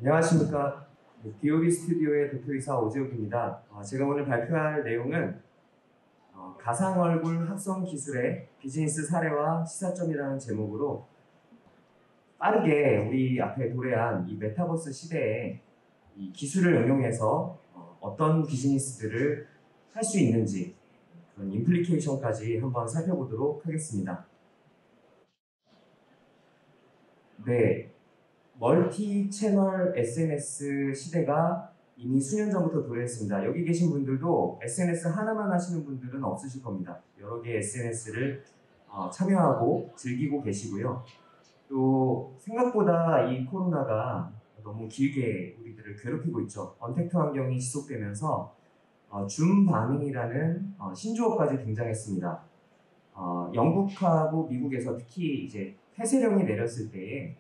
안녕하십니까. DOB 스튜디오의 대표이사 오재욱입니다. 제가 오늘 발표할 내용은 가상얼굴 합성 기술의 비즈니스 사례와 시사점이라는 제목으로 빠르게 우리 앞에 도래한 이 메타버스 시대에 이 기술을 응용해서 어떤 비즈니스들을 할 수 있는지 그런 임플리케이션까지 한번 살펴보도록 하겠습니다. 네. 멀티 채널 SNS 시대가 이미 수년 전부터 도래했습니다. 여기 계신 분들도 SNS 하나만 하시는 분들은 없으실 겁니다. 여러 개의 SNS를 참여하고 즐기고 계시고요. 또 생각보다 이 코로나가 너무 길게 우리들을 괴롭히고 있죠. 언택트 환경이 지속되면서 줌 반응이라는 신조어까지 등장했습니다. 영국하고 미국에서 특히 이제 폐쇄령이 내렸을 때에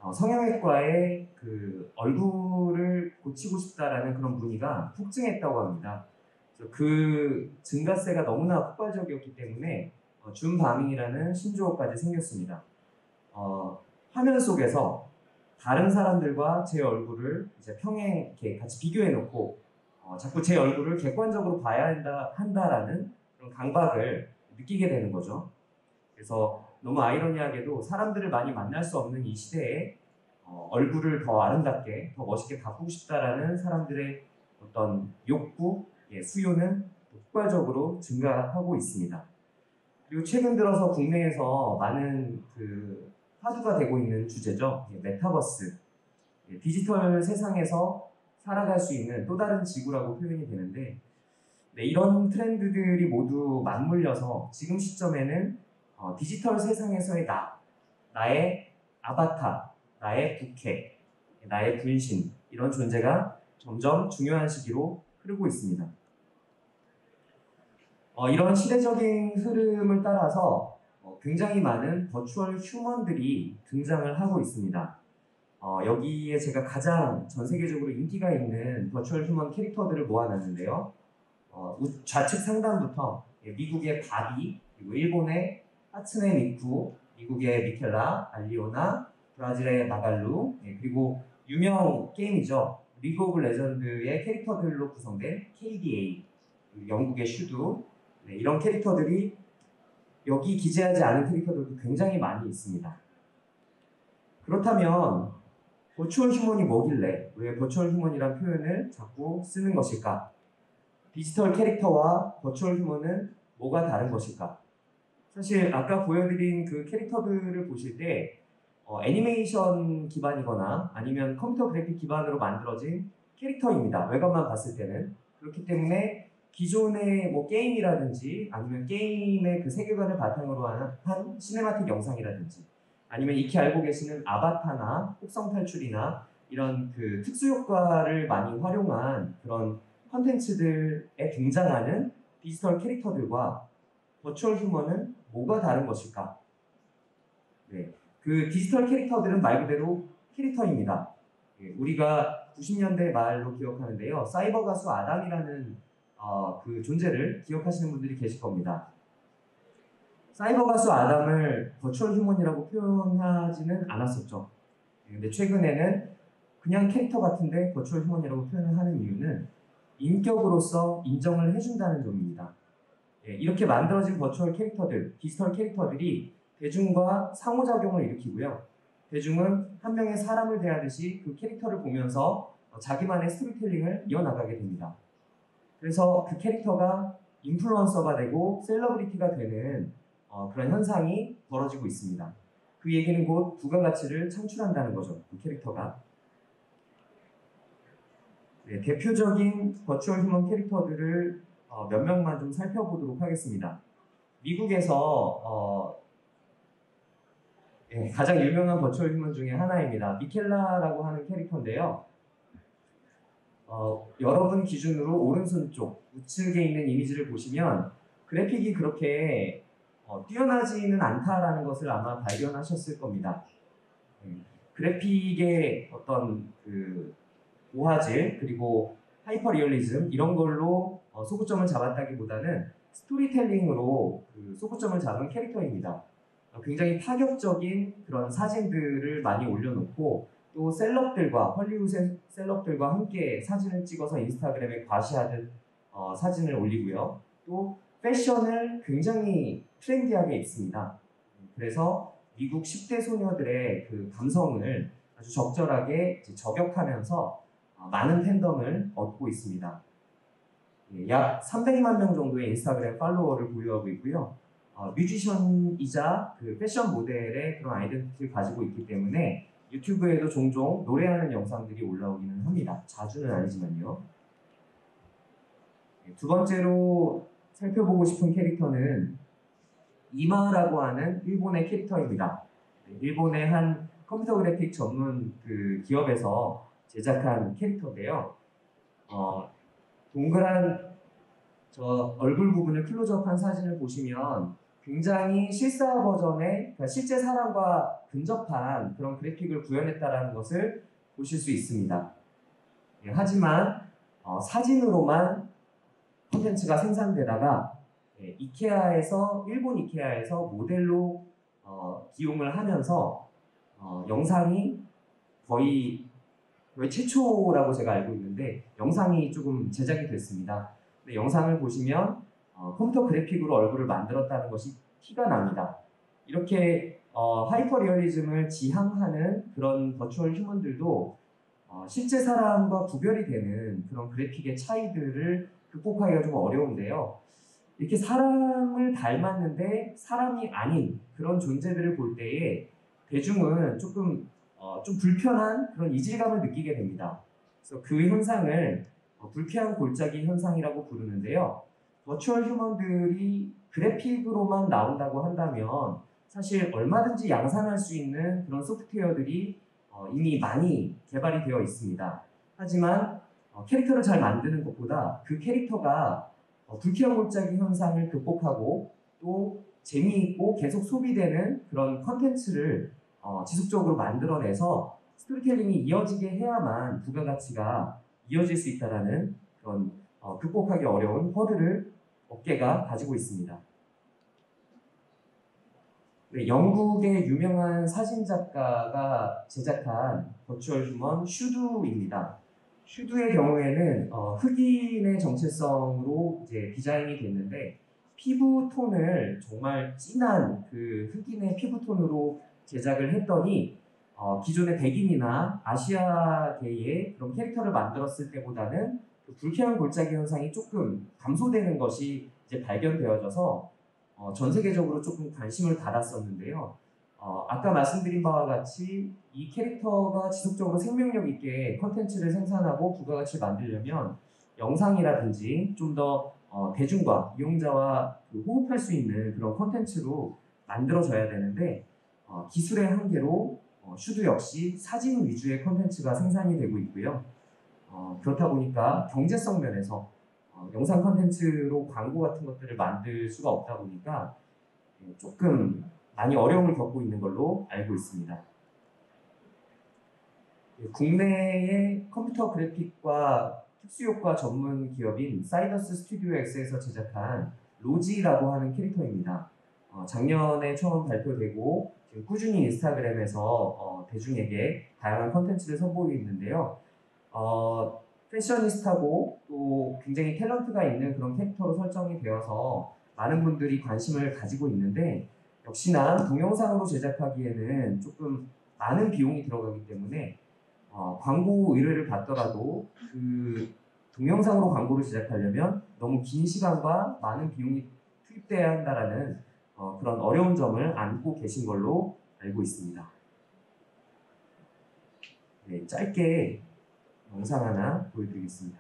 성형외과에 그 얼굴을 고치고 싶다라는 그런 문의가 폭증했다고 합니다. 그래서 그 증가세가 너무나 폭발적이었기 때문에 줌 반응이라는 신조어까지 생겼습니다. 화면 속에서 다른 사람들과 제 얼굴을 이제 평행 이렇게 같이 비교해 놓고 자꾸 제 얼굴을 객관적으로 봐야 한다라는 그런 강박을 느끼게 되는 거죠. 그래서 너무 아이러니하게도 사람들을 많이 만날 수 없는 이 시대에 얼굴을 더 아름답게, 더 멋있게 바꾸고 싶다라는 사람들의 어떤 욕구, 수요는 폭발적으로 증가하고 있습니다. 그리고 최근 들어서 국내에서 많은 그 화두가 되고 있는 주제죠. 메타버스. 디지털 세상에서 살아갈 수 있는 또 다른 지구라고 표현이 되는데, 이런 트렌드들이 모두 맞물려서 지금 시점에는 디지털 세상에서의 나의 아바타, 나의 부캐, 나의 분신 이런 존재가 점점 중요한 시기로 흐르고 있습니다. 이런 시대적인 흐름을 따라서 굉장히 많은 버추얼 휴먼들이 등장을 하고 있습니다. 여기에 제가 가장 전 세계적으로 인기가 있는 버추얼 휴먼 캐릭터들을 모아놨는데요. 좌측 상단부터 미국의 바비, 그리고 일본의 하츠네 미쿠, 미국의 미켈라, 알리오나, 브라질의 마갈루, 그리고 유명 게임이죠. 리그 오브 레전드의 캐릭터들로 구성된 KDA, 영국의 슈두, 이런 캐릭터들이 여기 기재하지 않은 캐릭터들도 굉장히 많이 있습니다. 그렇다면 버추얼 휴먼이 뭐길래 왜 버추얼 휴먼이란 표현을 자꾸 쓰는 것일까? 디지털 캐릭터와 버추얼 휴먼은 뭐가 다른 것일까? 사실 아까 보여드린 그 캐릭터들을 보실 때 애니메이션 기반이거나 아니면 컴퓨터 그래픽 기반으로 만들어진 캐릭터입니다. 외관만 봤을 때는. 그렇기 때문에 기존의 뭐 게임이라든지 아니면 게임의 그 세계관을 바탕으로 한 시네마틱 영상이라든지 아니면 익히 알고 계시는 아바타나 혹성 탈출이나 이런 그 특수 효과를 많이 활용한 그런 컨텐츠들에 등장하는 디지털 캐릭터들과 버추얼 휴먼은 뭐가 다른 것일까? 네, 그 디지털 캐릭터들은 말 그대로 캐릭터입니다. 우리가 90년대 말로 기억하는데요. 사이버 가수 아담이라는 그 존재를 기억하시는 분들이 계실 겁니다. 사이버 가수 아담을 버추얼 휴먼이라고 표현하지는 않았었죠. 근데 최근에는 그냥 캐릭터 같은데 버추얼 휴먼이라고 표현을 하는 이유는 인격으로서 인정을 해준다는 점입니다. 이렇게 만들어진 버추얼 캐릭터들, 디지털 캐릭터들이 대중과 상호작용을 일으키고요. 대중은 한 명의 사람을 대하듯이 그 캐릭터를 보면서 자기만의 스토리텔링을 이어나가게 됩니다. 그래서 그 캐릭터가 인플루언서가 되고 셀러브리티가 되는 그런 현상이 벌어지고 있습니다. 그 얘기는 곧 부가가치를 창출한다는 거죠. 그 캐릭터가. 네, 대표적인 버추얼 휴먼 캐릭터들을 몇 명만 좀 살펴보도록 하겠습니다. 미국에서 가장 유명한 버추얼 휴먼 중에 하나입니다. 미켈라라고 하는 캐릭터인데요. 여러분 기준으로 오른손 쪽 우측에 있는 이미지를 보시면 그래픽이 그렇게 뛰어나지는 않다라는 것을 아마 발견하셨을 겁니다. 그래픽의 어떤 그 고화질 그리고 하이퍼 리얼리즘 이런 걸로 소구점을 잡았다기보다는 스토리텔링으로 그 소구점을 잡은 캐릭터입니다. 굉장히 파격적인 그런 사진들을 많이 올려놓고 또 셀럽들과 헐리우드 셀럽들과 함께 사진을 찍어서 인스타그램에 과시하듯 사진을 올리고요. 또 패션을 굉장히 트렌디하게 입습니다. 그래서 미국 10대 소녀들의 그 감성을 아주 적절하게 저격하면서 많은 팬덤을 얻고 있습니다. 약 300만 명 정도의 인스타그램 팔로워를 보유하고 있고요. 뮤지션이자 그 패션 모델의 그런 아이덴티티를 가지고 있기 때문에 유튜브에도 종종 노래하는 영상들이 올라오기는 합니다. 자주는 아니지만요. 두 번째로 살펴보고 싶은 캐릭터는 이마라고 하는 일본의 캐릭터입니다. 일본의 한 컴퓨터 그래픽 전문 그 기업에서 제작한 캐릭터인데요. 동그란 저 얼굴 부분을 클로즈업한 사진을 보시면 굉장히 실사 버전의 그러니까 실제 사람과 근접한 그런 그래픽을 구현했다는 것을 보실 수 있습니다. 하지만 사진으로만 콘텐츠가 생산되다가 이케아에서 일본 이케아에서 모델로 기용을 하면서 영상이 거의 최초라고 제가 알고 있는데 영상이 조금 제작이 됐습니다. 근데 영상을 보시면 컴퓨터 그래픽으로 얼굴을 만들었다는 것이 티가 납니다. 이렇게 하이퍼 리얼리즘을 지향하는 그런 버추얼 휴먼들도 실제 사람과 구별이 되는 그런 그래픽의 차이들을 극복하기가 좀 어려운데요. 이렇게 사람을 닮았는데 사람이 아닌 그런 존재들을 볼 때에 대중은 조금 좀 불편한 그런 이질감을 느끼게 됩니다. 그래서 그 현상을 불쾌한 골짜기 현상이라고 부르는데요. 버추얼 휴먼들이 그래픽으로만 나온다고 한다면 사실 얼마든지 양산할 수 있는 그런 소프트웨어들이 이미 많이 개발이 되어 있습니다. 하지만 캐릭터를 잘 만드는 것보다 그 캐릭터가 불쾌한 골짜기 현상을 극복하고 또 재미있고 계속 소비되는 그런 컨텐츠를 지속적으로 만들어내서 스토리텔링이 이어지게 해야만 부가가치가 이어질 수 있다는 그런 극복하기 어려운 허들을 업계가 가지고 있습니다. 네, 영국의 유명한 사진작가가 제작한 버추얼 휴먼 슈두입니다. 슈두의 경우에는 흑인의 정체성으로 이제 디자인이 됐는데 피부 톤을 정말 진한 그 흑인의 피부 톤으로 제작을 했더니 기존의 백인이나 아시아계의 그런 캐릭터를 만들었을 때보다는 그 불쾌한 골짜기 현상이 조금 감소되는 것이 이제 발견되어져서 전 세계적으로 조금 관심을 받았었는데요. 아까 말씀드린 바와 같이 이 캐릭터가 지속적으로 생명력 있게 컨텐츠를 생산하고 부가가치를 만들려면 영상이라든지 좀 더 대중과 이용자와 호흡할 수 있는 그런 컨텐츠로 만들어져야 되는데 기술의 한계로 슈드 역시 사진 위주의 컨텐츠가 생산이 되고 있고요. 그렇다 보니까 경제성 면에서 영상 컨텐츠로 광고 같은 것들을 만들 수가 없다 보니까 조금 많이 어려움을 겪고 있는 걸로 알고 있습니다. 국내의 컴퓨터 그래픽과 특수효과 전문 기업인 사이더스 스튜디오 X에서 제작한 로지라고 하는 캐릭터입니다. 작년에 처음 발표되고 지금 꾸준히 인스타그램에서 대중에게 다양한 컨텐츠를 선보이고 있는데요. 패셔니스타고 또 굉장히 탤런트가 있는 그런 캐릭터로 설정이 되어서 많은 분들이 관심을 가지고 있는데 역시나 동영상으로 제작하기에는 조금 많은 비용이 들어가기 때문에 광고 의뢰를 받더라도 그 동영상으로 광고를 제작하려면 너무 긴 시간과 많은 비용이 투입돼야 한다라는 그런 어려운 점을 안고 계신 걸로 알고 있습니다. 네, 짧게 영상 하나 보여드리겠습니다.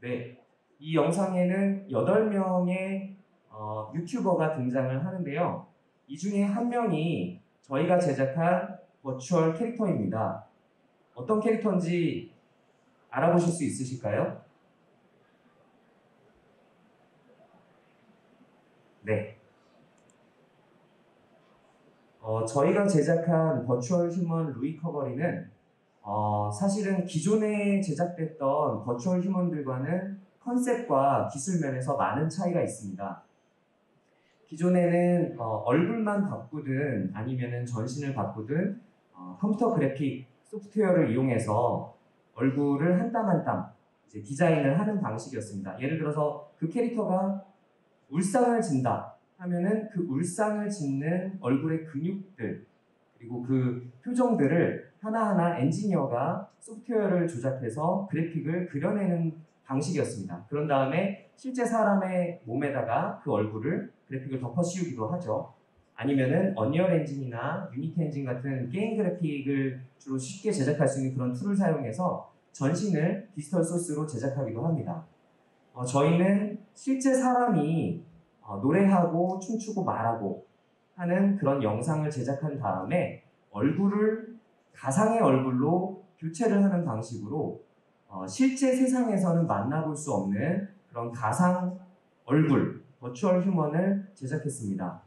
네, 이 영상에는 8명의 유튜버가 등장을 하는데요. 이 중에 한 명이 저희가 제작한 버추얼 캐릭터입니다. 어떤 캐릭터인지 알아보실 수 있으실까요? 네. 저희가 제작한 버추얼 휴먼 루이 커버리는 사실은 기존에 제작됐던 버추얼 휴먼들과는 컨셉과 기술 면에서 많은 차이가 있습니다. 기존에는 얼굴만 바꾸든 아니면은 전신을 바꾸든 컴퓨터 그래픽 소프트웨어를 이용해서 얼굴을 한 땀 한 땀 이제 디자인을 하는 방식이었습니다. 예를 들어서 그 캐릭터가 울상을 진다 하면은 그 울상을 짓는 얼굴의 근육들 그리고 그 표정들을 하나하나 엔지니어가 소프트웨어를 조작해서 그래픽을 그려내는 방식이었습니다. 그런 다음에 실제 사람의 몸에다가 그 얼굴을 그래픽을 덮어 씌우기도 하죠. 아니면은 언리얼 엔진이나 유니티 엔진 같은 게임 그래픽을 주로 쉽게 제작할 수 있는 그런 툴을 사용해서 전신을 디지털 소스로 제작하기도 합니다. 저희는 실제 사람이 노래하고 춤추고 말하고 하는 그런 영상을 제작한 다음에 얼굴을 가상의 얼굴로 교체를 하는 방식으로 실제 세상에서는 만나볼 수 없는 그런 가상 얼굴, 버추얼 휴먼을 제작했습니다.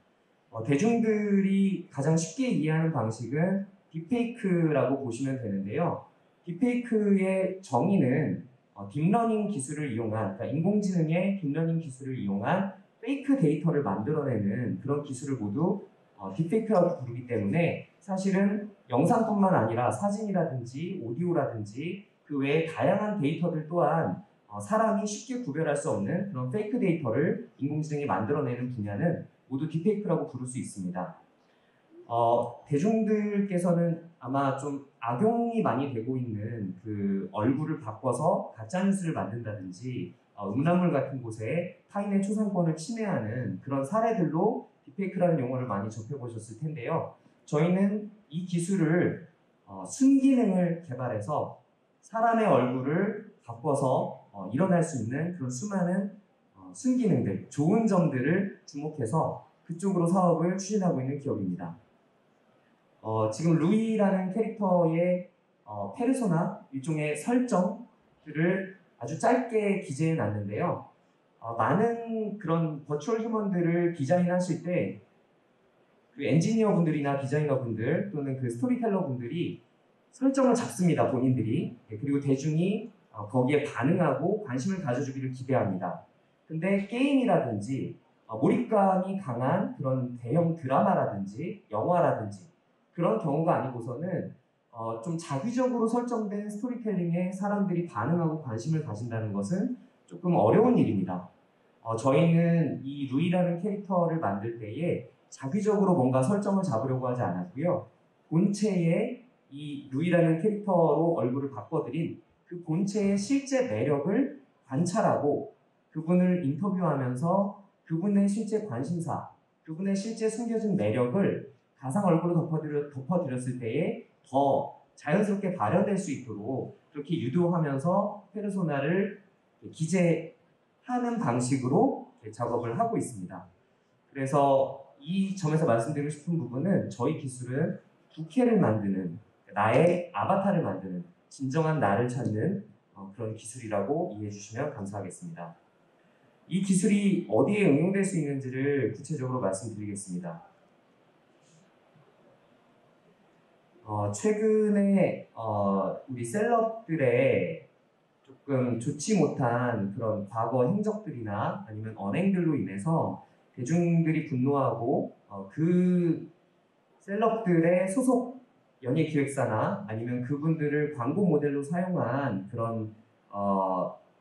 대중들이 가장 쉽게 이해하는 방식은 딥페이크라고 보시면 되는데요. 딥페이크의 정의는 딥러닝 기술을 이용한, 그러니까 인공지능의 딥러닝 기술을 이용한 페이크 데이터를 만들어내는 그런 기술을 모두 딥페이크라고 부르기 때문에 사실은 영상뿐만 아니라 사진이라든지 오디오라든지 그 외에 다양한 데이터들 또한 사람이 쉽게 구별할 수 없는 그런 페이크 데이터를 인공지능이 만들어내는 분야는 모두 딥페이크라고 부를 수 있습니다. 대중들께서는 아마 좀 악용이 많이 되고 있는 그 얼굴을 바꿔서 가짜뉴스를 만든다든지 음란물 같은 곳에 타인의 초상권을 침해하는 그런 사례들로 딥페이크라는 용어를 많이 접해보셨을 텐데요. 저희는 이 기술을 순기능을 개발해서 사람의 얼굴을 바꿔서 일어날 수 있는 그런 수많은 순기능들, 좋은 점들을 주목해서 그쪽으로 사업을 추진하고 있는 기업입니다. 지금 루이라는 캐릭터의 페르소나, 일종의 설정들을 아주 짧게 기재해 놨는데요. 많은 그런 버추얼 휴먼들을 디자인하실 때 그 엔지니어 분들이나 디자이너 분들 또는 그 스토리텔러 분들이 설정을 잡습니다, 본인들이. 그리고 대중이 거기에 반응하고 관심을 가져주기를 기대합니다. 근데 게임이라든지 몰입감이 강한 그런 대형 드라마라든지 영화라든지 그런 경우가 아니고서는 좀 자기적으로 설정된 스토리텔링에 사람들이 반응하고 관심을 가진다는 것은 조금 어려운 일입니다. 저희는 이 루이라는 캐릭터를 만들 때에 자기적으로 뭔가 설정을 잡으려고 하지 않았고요. 본체의 이 루이라는 캐릭터로 얼굴을 바꿔드린 그 본체의 실제 매력을 관찰하고 그분을 인터뷰하면서 그분의 실제 관심사, 그분의 실제 숨겨진 매력을 가상 얼굴로 덮어드렸을 때에 더 자연스럽게 발현될 수 있도록 그렇게 유도하면서 페르소나를 기재하는 방식으로 작업을 하고 있습니다. 그래서 이 점에서 말씀드리고 싶은 부분은 저희 기술은 부캐를 만드는, 나의 아바타를 만드는, 진정한 나를 찾는 그런 기술이라고 이해해 주시면 감사하겠습니다. 이 기술이 어디에 응용될 수 있는지를 구체적으로 말씀드리겠습니다. 최근에 우리 셀럽들의 조금 좋지 못한 그런 과거 행적들이나 아니면 언행들로 인해서 대중들이 분노하고 그 셀럽들의 소속 연예기획사나 아니면 그분들을 광고 모델로 사용한 그런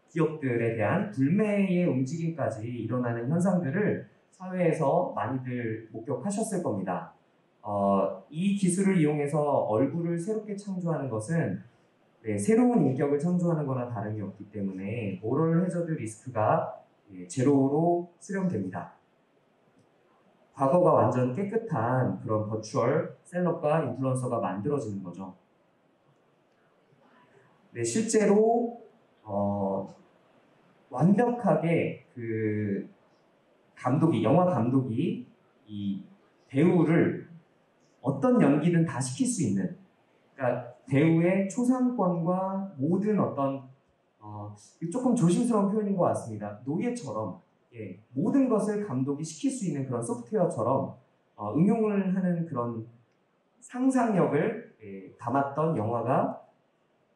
기업들에 대한 불매의 움직임까지 일어나는 현상들을 사회에서 많이들 목격하셨을 겁니다. 이 기술을 이용해서 얼굴을 새롭게 창조하는 것은 새로운 인격을 창조하는 거나 다름이 없기 때문에 모럴 해저드 리스크가 제로로 수렴됩니다. 과거가 완전 깨끗한 그런 버추얼 셀럽과 인플루언서가 만들어지는 거죠. 실제로 완벽하게 그 감독이, 영화 감독이 이 배우를 어떤 연기든 다 시킬 수 있는, 그러니까 배우의 초상권과 모든 어떤 조금 조심스러운 표현인 것 같습니다. 노예처럼 모든 것을 감독이 시킬 수 있는 그런 소프트웨어처럼 응용을 하는 그런 상상력을 담았던 영화가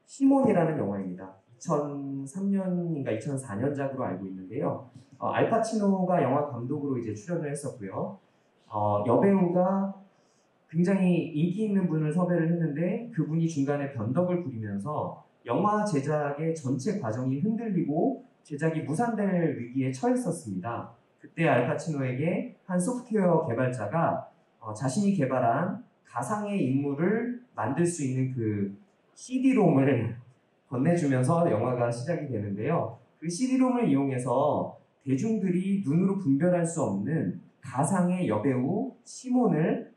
시몬이라는 영화입니다. 2003년인가 2004년작으로 알고 있는데요. 알파치노가 영화 감독으로 이제 출연을 했었고요. 여배우가 굉장히 인기 있는 분을 섭외를 했는데 그분이 중간에 변덕을 부리면서 영화 제작의 전체 과정이 흔들리고 제작이 무산될 위기에 처했었습니다. 그때 알파치노에게 한 소프트웨어 개발자가 자신이 개발한 가상의 인물을 만들 수 있는 그 CD롬을 건네주면서 영화가 시작이 되는데요. 그 CD롬을 이용해서 대중들이 눈으로 분별할 수 없는 가상의 여배우 시몬을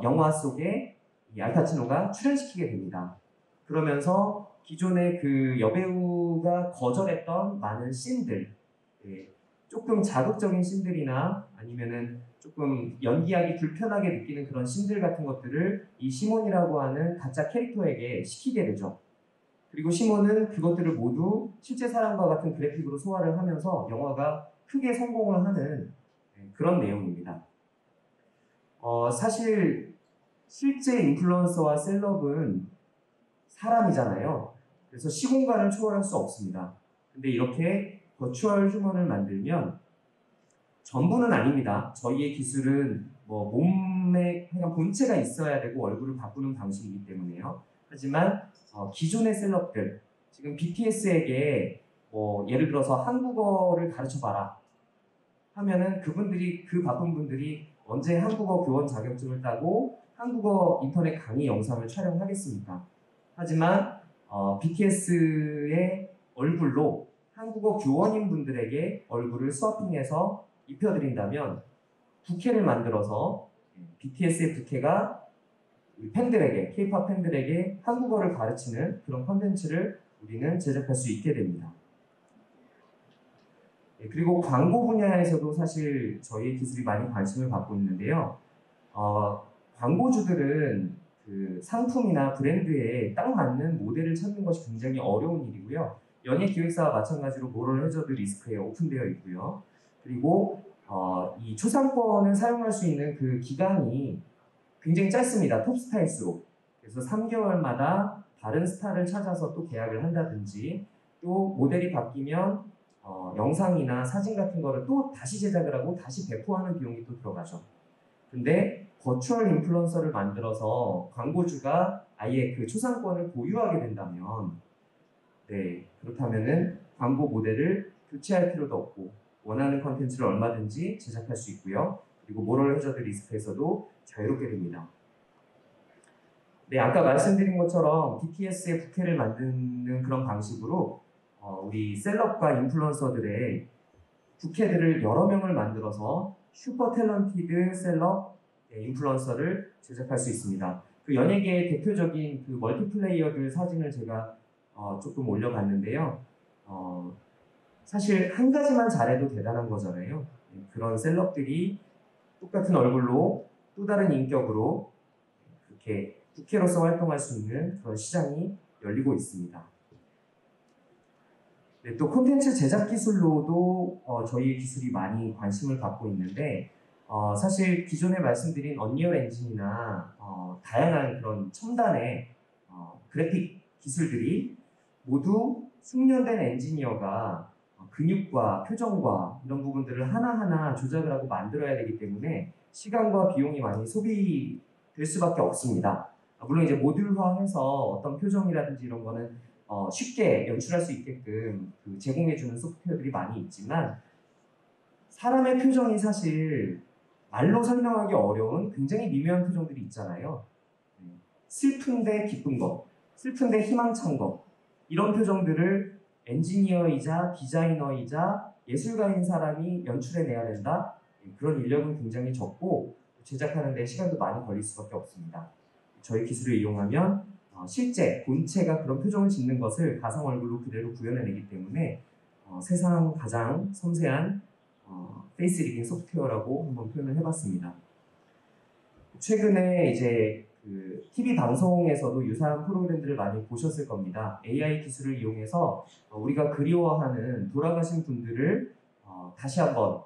영화 속에 이 알파치노가 출연시키게 됩니다. 그러면서 기존의 그 여배우가 거절했던 많은 씬들, 조금 자극적인 씬들이나 아니면은 조금 연기하기 불편하게 느끼는 그런 씬들 같은 것들을 이 시몬이라고 하는 가짜 캐릭터에게 시키게 되죠. 그리고 시몬은 그것들을 모두 실제 사람과 같은 그래픽으로 소화를 하면서 영화가 크게 성공을 하는 그런 내용입니다. 사실 실제 인플루언서와 셀럽은 사람이잖아요. 그래서 시공간을 초월할 수 없습니다. 근데 이렇게 버추얼 휴먼을 만들면 전부는 아닙니다. 저희의 기술은 뭐 몸에 그냥 본체가 있어야 되고 얼굴을 바꾸는 방식이기 때문에요. 하지만 기존의 셀럽들, 지금 BTS에게 뭐 예를 들어서 한국어를 가르쳐봐라 하면은 그분들이, 그 바쁜 분들이 언제 한국어 교원 자격증을 따고 한국어 인터넷 강의 영상을 촬영하겠습니까? 하지만 BTS의 얼굴로 한국어 교원인 분들에게 얼굴을 스와핑해서 입혀드린다면 부캐를 만들어서 BTS의 부캐가 팬들에게, K-pop 팬들에게 한국어를 가르치는 그런 컨텐츠를 우리는 제작할 수 있게 됩니다. 그리고 광고 분야에서도 사실 저희의 기술이 많이 관심을 받고 있는데요. 광고주들은 그 상품이나 브랜드에 딱 맞는 모델을 찾는 것이 굉장히 어려운 일이고요. 연예 기획사와 마찬가지로 모럴 해저드 리스크에 오픈되어 있고요. 그리고 이 초상권을 사용할 수 있는 그 기간이 굉장히 짧습니다. 톱스타일수록. 그래서 3개월마다 다른 스타를 찾아서 또 계약을 한다든지, 또 모델이 바뀌면 영상이나 사진 같은 거를 또 다시 제작을 하고 다시 배포하는 비용이 또 들어가죠. 근데 버추얼 인플루언서를 만들어서 광고주가 아예 그 초상권을 보유하게 된다면, 그렇다면은 광고 모델을 교체할 필요도 없고 원하는 컨텐츠를 얼마든지 제작할 수 있고요. 그리고 모럴 해저드 리스크에서도 자유롭게 됩니다. 아까 말씀드린 것처럼 BTS의 부캐를 만드는 그런 방식으로 우리 셀럽과 인플루언서들의 부캐들을 여러 명을 만들어서 슈퍼 탤런티드 셀럽 인플루언서를 제작할 수 있습니다. 그 연예계의 대표적인 그 멀티플레이어들 사진을 제가 조금 올려봤는데요. 사실 한 가지만 잘해도 대단한 거잖아요. 그런 셀럽들이 똑같은 얼굴로 또 다른 인격으로 그렇게 부캐로서 활동할 수 있는 그런 시장이 열리고 있습니다. 또 콘텐츠 제작 기술로도 저희의 기술이 많이 관심을 받고 있는데 사실 기존에 말씀드린 언리얼 엔진이나 다양한 그런 첨단의 그래픽 기술들이 모두 숙련된 엔지니어가 근육과 표정과 이런 부분들을 하나하나 조작을 하고 만들어야 되기 때문에 시간과 비용이 많이 소비될 수밖에 없습니다. 물론 이제 모듈화해서 어떤 표정이라든지 이런 거는 쉽게 연출할 수 있게끔 제공해주는 소프트웨어들이 많이 있지만, 사람의 표정이 사실 말로 설명하기 어려운 굉장히 미묘한 표정들이 있잖아요. 슬픈데 기쁜 것, 슬픈데 희망찬 것, 이런 표정들을 엔지니어이자 디자이너이자 예술가인 사람이 연출해내야 된다? 그런 인력은 굉장히 적고 제작하는 데 시간도 많이 걸릴 수밖에 없습니다. 저희 기술을 이용하면 실제 본체가 그런 표정을 짓는 것을 가상 얼굴로 그대로 구현해내기 때문에 세상 가장 섬세한 페이스 리딩 소프트웨어라고 한번 표현을 해봤습니다. 최근에 이제 그 TV 방송에서도 유사한 프로그램들을 많이 보셨을 겁니다. AI 기술을 이용해서 우리가 그리워하는 돌아가신 분들을 다시 한번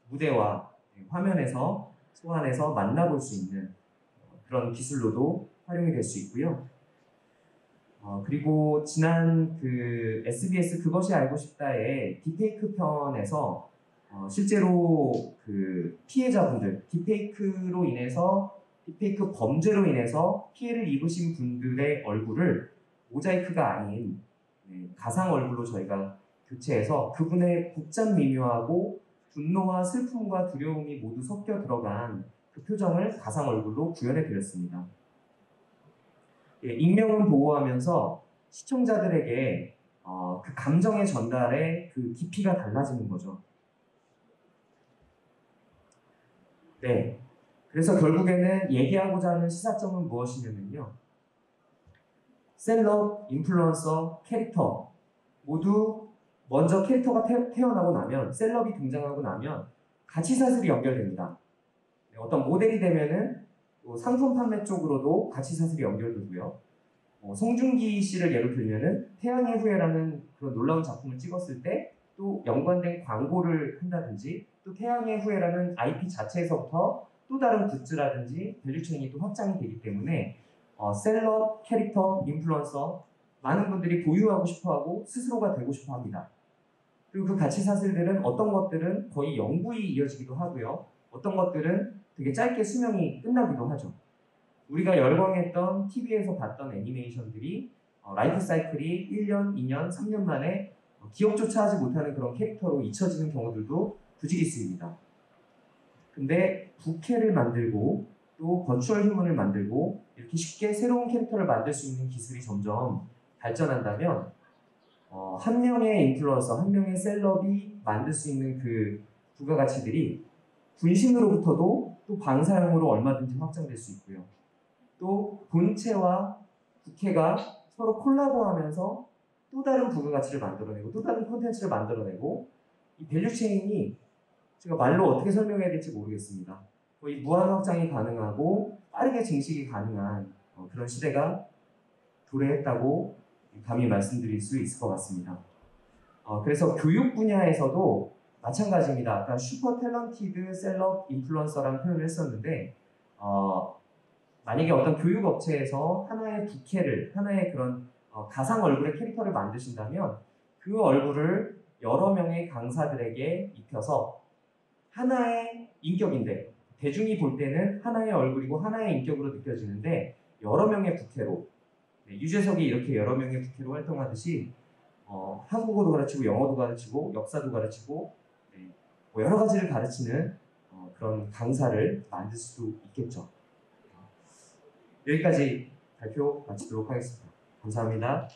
무대와 화면에서 소환해서 만나볼 수 있는 그런 기술로도 활용이 될 수 있고요. 그리고 지난 그 SBS 그것이 알고 싶다의 딥페이크 편에서 실제로 그 피해자분들, 딥페이크 범죄로 인해서 피해를 입으신 분들의 얼굴을 모자이크가 아닌 가상 얼굴로 저희가 교체해서 그분의 복잡 미묘하고 분노와 슬픔과 두려움이 모두 섞여 들어간 그 표정을 가상 얼굴로 구현해 드렸습니다. 익명은 보호하면서 시청자들에게 그 감정의 전달의 그 깊이가 달라지는 거죠. 네. 그래서 결국에는 얘기하고자 하는 시사점은 무엇이냐면요. 셀럽, 인플루언서, 캐릭터 모두 먼저 캐릭터가 태어나고 나면, 셀럽이 등장하고 나면 가치 사슬이 연결됩니다. 어떤 모델이 되면은 또 상품 판매 쪽으로도 가치 사슬이 연결되고요. 송중기 씨를 예로 들면은 태양의 후예라는 그런 놀라운 작품을 찍었을 때 또 연관된 광고를 한다든지 또 태양의 후예라는 IP 자체에서부터 또 다른 굿즈라든지 밸류체인이 또 확장이 되기 때문에 셀럽, 캐릭터, 인플루언서 많은 분들이 보유하고 싶어하고 스스로가 되고 싶어합니다. 그리고 그 가치 사슬들은 어떤 것들은 거의 영구히 이어지기도 하고요. 어떤 것들은 되게 짧게 수명이 끝나기도 하죠. 우리가 열광했던 TV에서 봤던 애니메이션들이 라이프 사이클이 1년, 2년, 3년 만에 기억조차 하지 못하는 그런 캐릭터로 잊혀지는 경우들도 부지기 있습니다. 근데 부캐를 만들고 또 버추얼 휴먼을 만들고 이렇게 쉽게 새로운 캐릭터를 만들 수 있는 기술이 점점 발전한다면 한 명의 인플루언서, 한 명의 셀럽이 만들 수 있는 그 부가가치들이 분신으로부터도 또 방사형으로 얼마든지 확장될 수 있고요. 또 본체와 부캐가 서로 콜라보하면서 또 다른 부가가치를 만들어내고 또 다른 콘텐츠를 만들어내고 이 밸류체인이 제가 말로 어떻게 설명해야 될지 모르겠습니다. 거의 무한 확장이 가능하고 빠르게 증식이 가능한 그런 시대가 도래했다고 감히 말씀드릴 수 있을 것 같습니다. 그래서 교육 분야에서도 마찬가지입니다. 아까 슈퍼 탤런티드 셀럽 인플루언서라는 표현을 했었는데 만약에 어떤 교육 업체에서 하나의 부캐를, 하나의 그런 가상 얼굴의 캐릭터를 만드신다면 그 얼굴을 여러 명의 강사들에게 입혀서 하나의 인격인데 대중이 볼 때는 하나의 얼굴이고 하나의 인격으로 느껴지는데 여러 명의 부캐로 유재석이 이렇게 여러 명의 부캐로 활동하듯이 한국어도 가르치고 영어도 가르치고 역사도 가르치고 뭐 여러 가지를 가르치는 그런 강사를 만들 수도 있겠죠. 여기까지 발표 마치도록 하겠습니다. 감사합니다.